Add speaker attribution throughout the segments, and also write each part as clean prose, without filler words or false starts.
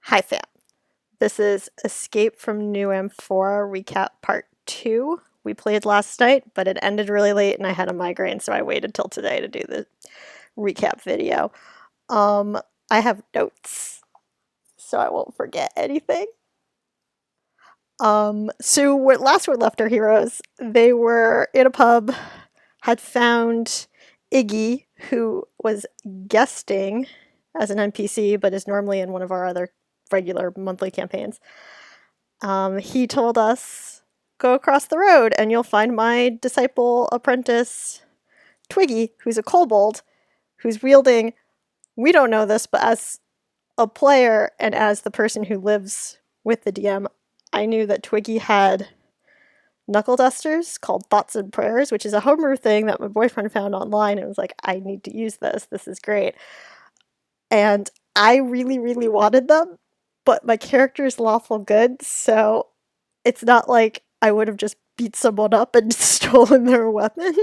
Speaker 1: Hi fam, this is Escape from New Amphora Recap Part 2. We played last night, but it ended really late and I had a migraine, so I waited till today to do the recap video. Um, I have notes, so I won't forget anything. So where last we left our heroes, they were in a pub, had found Iggy, who was guesting as an NPC, but is normally in one of our other regular monthly campaigns. He told us, go across the road and you'll find my disciple apprentice, Twiggy, who's a kobold, who's wielding, we don't know this, but as a player and as the person who lives with the DM, I knew that Twiggy had knuckle dusters called Thoughts and Prayers, which is a homebrew thing that my boyfriend found online and was like, I need to use this. This is great. And I really, really wanted them, but my character is lawful good, so it's not like I would have just beat someone up and stolen their weapon.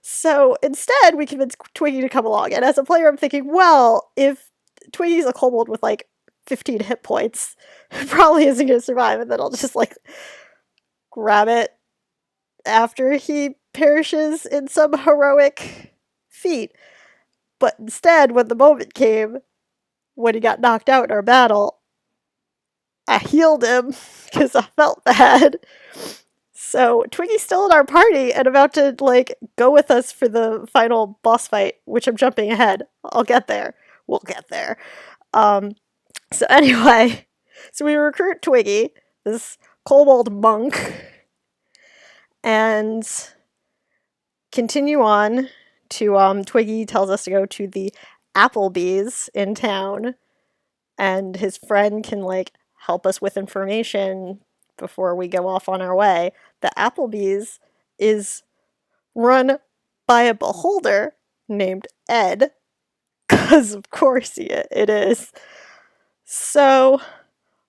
Speaker 1: So instead, we convinced Twiggy to come along. And as a player, I'm thinking, well, if Twiggy's a kobold with like 15 hit points, it probably isn't going to survive, and then I'll just like grab it after he perishes in some heroic feat. But instead, when the moment came, when he got knocked out in our battle, I healed him because I felt bad. So Twiggy's still in our party and about to like go with us for the final boss fight, which I'm jumping ahead. I'll get there. We'll get there. So anyway, so we recruit Twiggy, this kobold monk, and continue on to Twiggy tells us to go to the Applebee's in town, and his friend can like help us with information before we go off on our way. The Applebee's is run by a beholder named Ed, because of course it is. So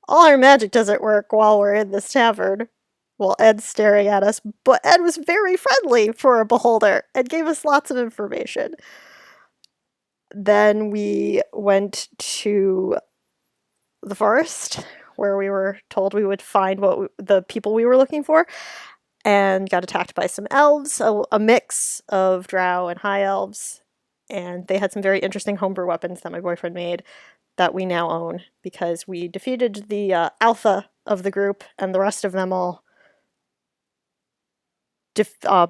Speaker 1: all our magic doesn't work while we're in this tavern, while Ed's staring at us, but Ed was very friendly for a beholder and gave us lots of information. Then we went to the forest, where we were told we would find the people we were looking for, and got attacked by some elves, a mix of drow and high elves, and they had some very interesting homebrew weapons that my boyfriend made that we now own because we defeated the alpha of the group, and the rest of them all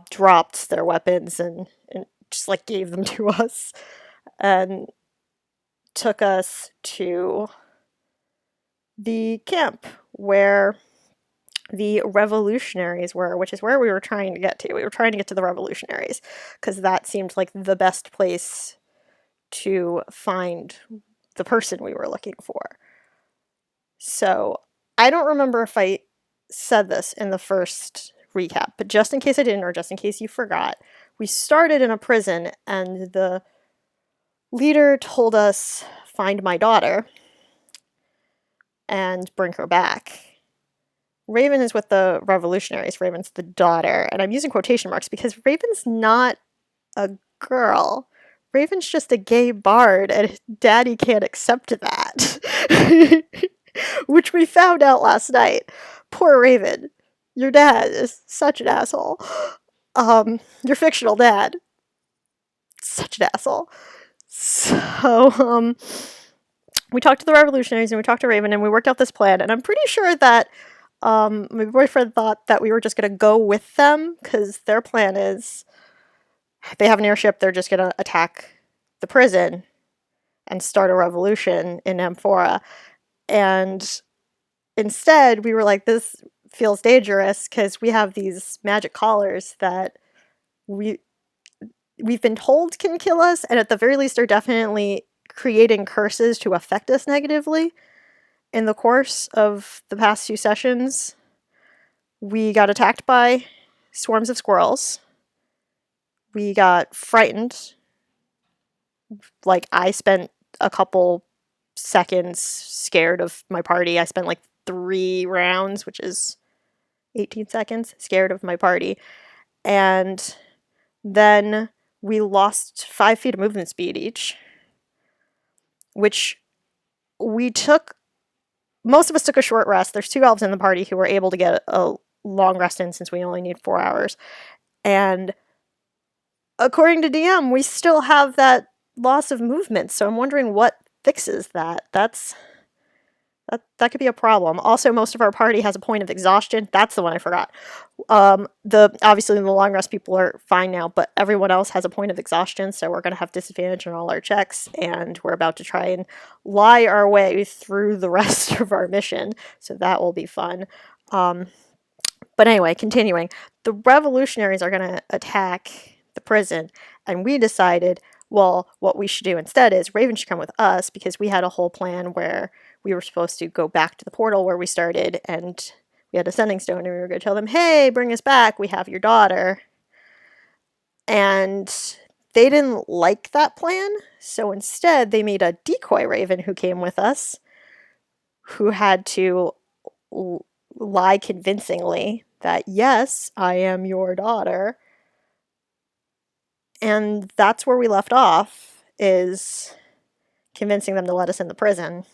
Speaker 1: dropped their weapons and just like gave them to us and took us to the camp where the revolutionaries were, which is where we were trying to get to. We were trying to get to the revolutionaries because that seemed like the best place to find the person we were looking for. So I don't remember if I said this in the first recap, but just in case I didn't, or just in case you forgot, we started in a prison and the leader told us, find my daughter and bring her back. Raven is with the revolutionaries. Raven's the daughter. And I'm using quotation marks because Raven's not a girl. Raven's just a gay bard, and Daddy can't accept that. Which we found out last night. Poor Raven. Your dad is such an asshole. Your fictional dad. Such an asshole. So, we talked to the revolutionaries and we talked to Raven and we worked out this plan, and I'm pretty sure that my boyfriend thought that we were just going to go with them because their plan is they have an airship, they're just going to attack the prison and start a revolution in Amphora. And instead, we were like, this feels dangerous because we have these magic collars that we've been told can kill us, and at the very least are definitely creating curses to affect us negatively. In the course of the past few sessions, we got attacked by swarms of squirrels. We got frightened. Like, I spent a couple seconds scared of my party. I spent like 3 rounds, which is 18 seconds, scared of my party. And then we lost 5 feet of movement speed each, which we took most of us took a short rest. There's 2 elves in the party who were able to get a long rest in since we only need 4 hours. And according to DM, we still have that loss of movement. So I'm wondering what fixes that. That could be a problem. Also, most of our party has a point of exhaustion. That's the one I forgot. Obviously the long rest people are fine now, but everyone else has a point of exhaustion, so we're gonna have disadvantage on all our checks, and we're about to try and lie our way through the rest of our mission. So that will be fun. But anyway, continuing, the revolutionaries are gonna attack the prison, and we decided, well, what we should do instead is Raven should come with us because we had a whole plan where we were supposed to go back to the portal where we started, and we had a sending stone, and we were going to tell them, hey, bring us back, we have your daughter. And they didn't like that plan, so instead they made a decoy Raven who came with us, who had to lie convincingly that, yes, I am your daughter. And that's where we left off, is convincing them to let us in the prison,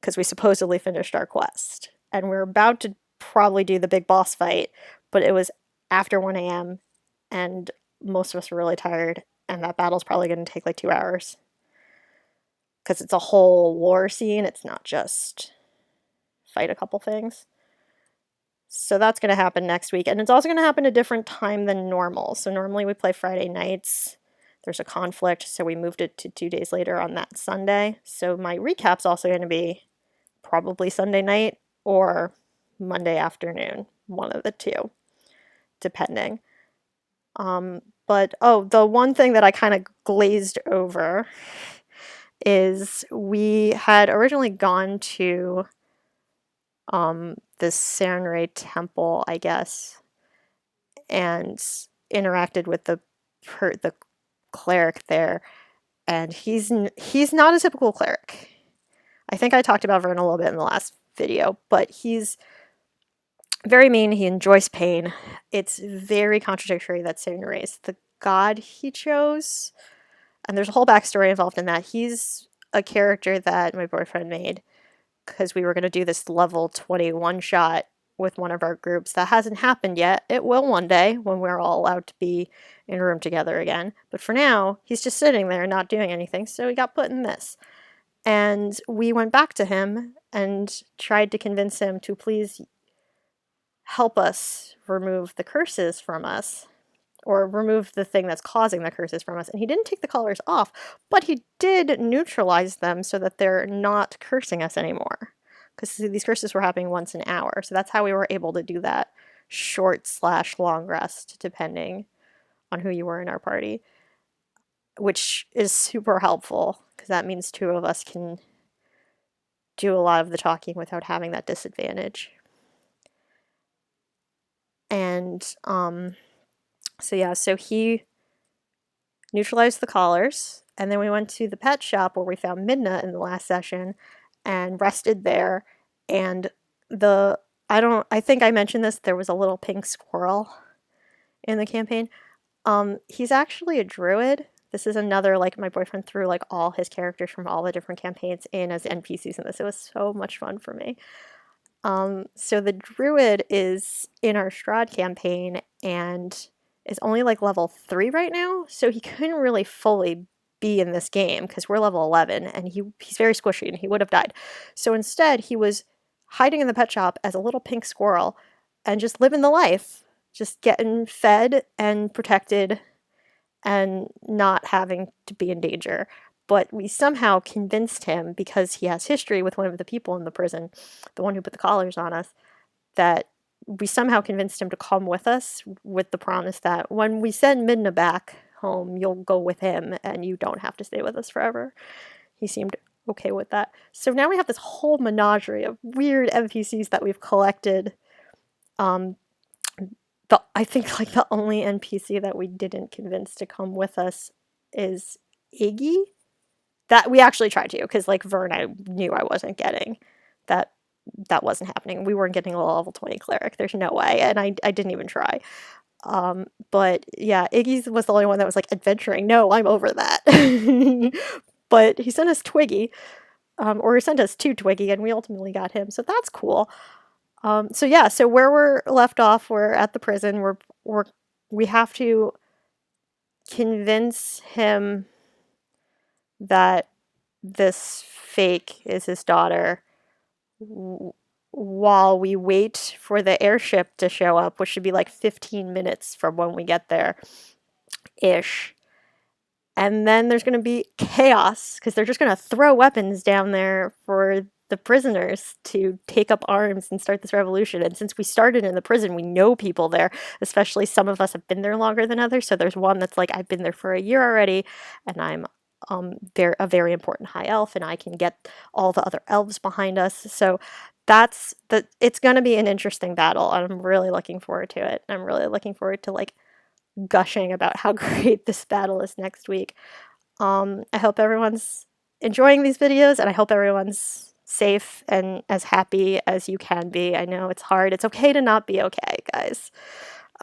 Speaker 1: because we supposedly finished our quest. And we're about to probably do the big boss fight, but it was after 1 a.m., and most of us were really tired, and that battle's probably going to take like 2 hours. Because it's a whole war scene, it's not just fight a couple things. So that's going to happen next week, and it's also going to happen a different time than normal. So normally we play Friday nights. There's a conflict, so we moved it to 2 days later on that Sunday. So my recap's also going to be probably Sunday night or Monday afternoon, one of the two, depending. But the one thing that I kind of glazed over is we had originally gone to this Sanray temple, I guess, and interacted with the cleric there, and he's not a typical cleric. I think I talked about Vern a little bit in the last video, but he's very mean. He enjoys pain. It's very contradictory that Sanray is the god he chose, and there's a whole backstory involved in that. He's a character that my boyfriend made because we were going to do this level 21 shot with one of our groups. That hasn't happened yet. It will one day when we're all allowed to be in a room together again. But for now, he's just sitting there not doing anything, so he got put in this. And we went back to him and tried to convince him to please help us remove the curses from us, or remove the thing that's causing the curses from us. And he didn't take the collars off, but he did neutralize them so that they're not cursing us anymore. Because these curses were happening once an hour. So that's how we were able to do that short/long rest, depending on who you were in our party. Which is super helpful, because that means 2 of us can do a lot of the talking without having that disadvantage. And, so he neutralized the collars, and then we went to the pet shop where we found Midna in the last session and rested there. And I think I mentioned this, there was a little pink squirrel in the campaign. He's actually a druid. This is another, like, my boyfriend threw like all his characters from all the different campaigns in as NPCs in this. It was so much fun for me. So the druid is in our Strahd campaign and is only like level 3 right now, so he couldn't really fully be in this game because we're level 11, and he's very squishy and he would have died. So instead he was hiding in the pet shop as a little pink squirrel and just living the life, just getting fed and protected and not having to be in danger. But we somehow convinced him, because he has history with one of the people in the prison, the one who put the collars on us, that we somehow convinced him to come with us with the promise that when we send Midna back home, you'll go with him and you don't have to stay with us forever. He seemed okay with that. So now we have this whole menagerie of weird NPCs that we've collected. I think like the only NPC that we didn't convince to come with us is Iggy. That we actually tried to, because like Vern, I knew I wasn't getting. That wasn't happening. We weren't getting a level 20 cleric. There's no way, and I didn't even try. But yeah, Iggy's was the only one that was like adventuring. No, I'm over that. But he sent us Twiggy, or he sent us to Twiggy, and we ultimately got him. So that's cool. So yeah, so where we're left off, we're at the prison. We have to convince him that this fake is his daughter while we wait for the airship to show up, which should be like 15 minutes from when we get there ish. And then there's going to be chaos because they're just going to throw weapons down there for the prisoners to take up arms and start this revolution. And since we started in the prison, we know people there, especially some of us have been there longer than others. So there's one that's like, I've been there for a year already, and I'm a very important high elf, and I can get all the other elves behind us. So it's going to be an interesting battle. And I'm really looking forward to it. I'm really looking forward to like gushing about how great this battle is next week. I hope everyone's enjoying these videos, and I hope everyone's safe and as happy as you can be. I know it's hard. It's okay to not be okay, guys.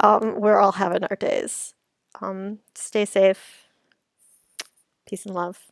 Speaker 1: We're all having our days. Stay safe. Peace and love.